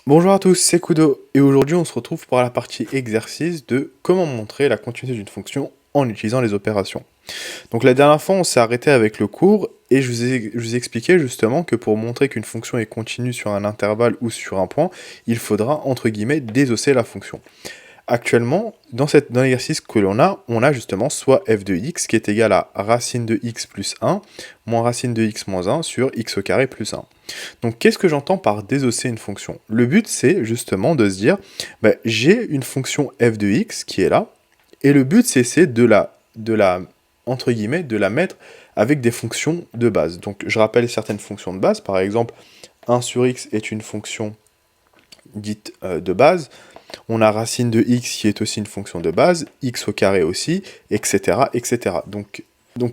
Bonjour à tous, c'est Kudo, et aujourd'hui on se retrouve pour la partie exercice de comment montrer la continuité d'une fonction en utilisant les opérations. Donc la dernière fois on s'est arrêté avec le cours, et je vous ai expliqué justement que pour montrer qu'une fonction est continue sur un intervalle ou sur un point, il faudra entre guillemets désosser la fonction. Actuellement, dans l'exercice que on a justement soit f de x qui est égal à racine de x plus 1 moins racine de x moins 1 sur x au carré plus 1. Donc qu'est-ce que j'entends par désosser une fonction? Le but c'est justement de se dire, j'ai une fonction f de x qui est là, et le but c'est entre guillemets, de la mettre avec des fonctions de base. Donc je rappelle certaines fonctions de base, par exemple 1 sur x est une fonction dite de base, on a racine de x qui est aussi une fonction de base, x au carré aussi, etc. etc. Donc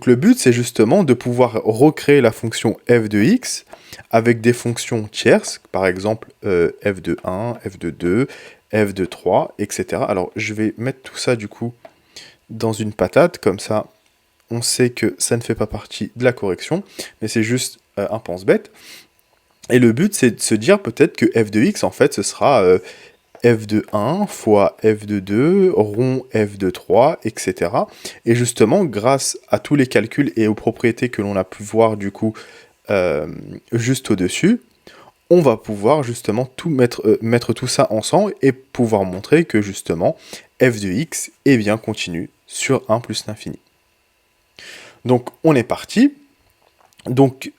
le but, c'est justement de pouvoir recréer la fonction f de x avec des fonctions tierces, par exemple f de 1, f de 2, f de 3, etc. Alors je vais mettre tout ça du coup dans une patate, comme ça on sait que ça ne fait pas partie de la correction, mais c'est juste un pense-bête. Et le but, c'est de se dire peut-être que f de x, en fait, ce sera f de 1 fois f de 2, rond f de 3, etc. Et justement, grâce à tous les calculs et aux propriétés que l'on a pu voir du coup juste au-dessus, on va pouvoir justement mettre tout ça ensemble et pouvoir montrer que justement f de x est bien continu sur 1 plus l'infini. Donc on est parti. Donc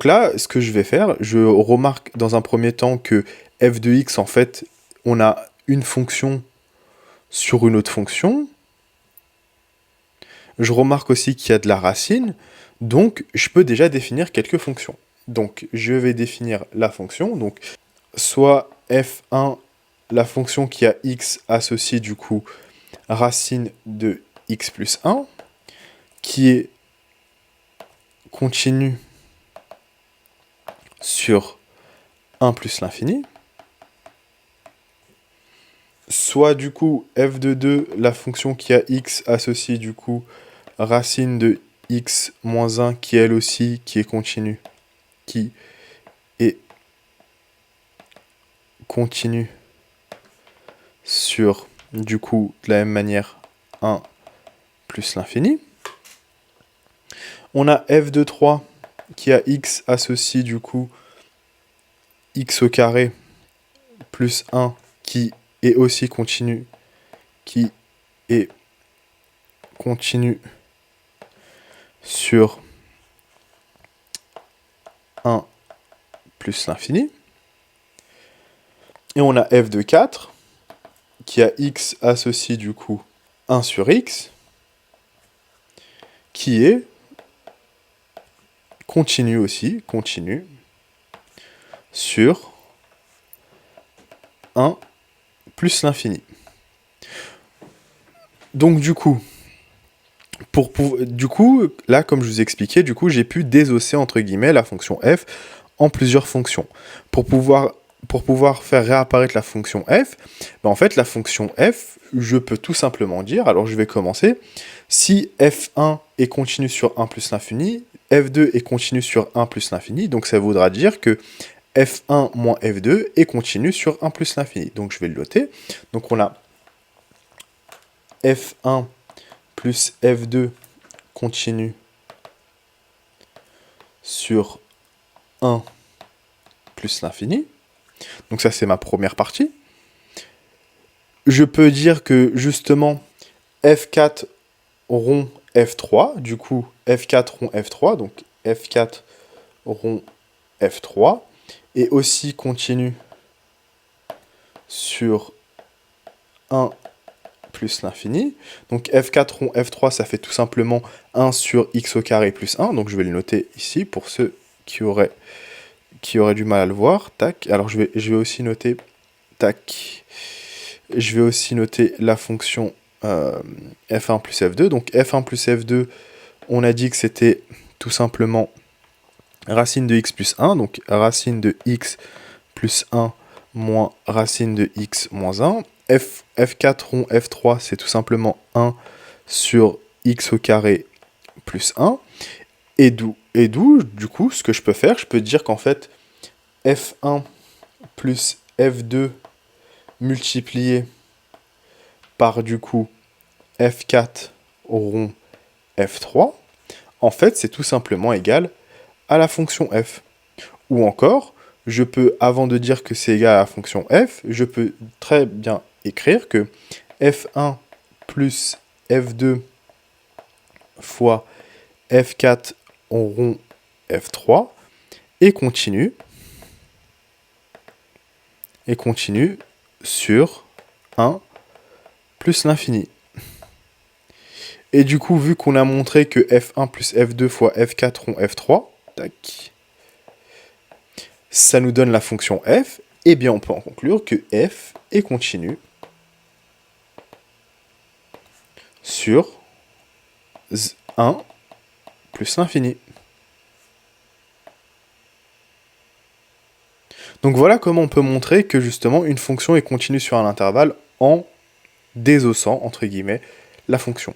là, ce que je vais faire, je remarque dans un premier temps que f de x, en fait, on a une fonction sur une autre fonction. Je remarque aussi qu'il y a de la racine, donc je peux déjà définir quelques fonctions. Donc je vais définir la fonction, donc soit f1, la fonction qui a x associée du coup racine de x plus 1, qui est continue sur 1 plus l'infini, soit du coup f de 2, la fonction qui a x associée du coup racine de x moins 1, qui elle aussi qui est continue, qui est continue sur du coup de la même manière 1 plus l'infini. On a f de 3 qui a x associé du coup x au carré plus 1 qui est aussi continu, qui est continu sur 1 plus l'infini. Et on a f de 4 qui a x associé du coup 1 sur x, qui est continu aussi, continu sur 1 plus l'infini. Donc du coup, là, comme je vous expliquais, du coup, j'ai pu désosser, entre guillemets, la fonction f en plusieurs fonctions. Pour pouvoir faire réapparaître la fonction f, en fait, la fonction f, je peux tout simplement dire, alors je vais commencer, si f1 est continu sur 1 plus l'infini, f2 est continu sur 1 plus l'infini, donc ça voudra dire que f1 moins f2 est continu sur 1 plus l'infini. Donc je vais le noter. Donc on a f1 plus f2 continu sur 1 plus l'infini. Donc ça, c'est ma première partie. Je peux dire que, justement, f4 rond f3, du coup, f4 rond f3, donc f4 rond f3, est aussi continu sur 1 plus l'infini. Donc f4 rond f3, ça fait tout simplement 1 sur x au carré plus 1. Donc je vais le noter ici pour ceux qui auraient du mal à le voir. Tac. Alors je vais aussi noter, tac. Je vais aussi noter la fonction f1 plus f2. Donc f1 plus f2, on a dit que c'était tout simplement racine de x plus 1. Donc racine de x plus 1 moins racine de x moins 1. f4 rond f3, c'est tout simplement 1 sur x au carré plus 1. Et d'où, du coup, ce que je peux faire, je peux dire qu'en fait, f1 plus f2 multiplié par du coup f4 rond f3, en fait, c'est tout simplement égal à la fonction f. Ou encore, je peux, avant de dire que c'est égal à la fonction f, je peux très bien écrire que f1 plus f2 fois f4 rond f3 et continue sur 1 plus l'infini. Et du coup, vu qu'on a montré que f1 plus f2 fois f4 rond f3, tac, ça nous donne la fonction f, et bien on peut en conclure que f est continu sur 1 plus l'infini. Donc voilà comment on peut montrer que justement une fonction est continue sur un intervalle en désossant, entre guillemets, la fonction.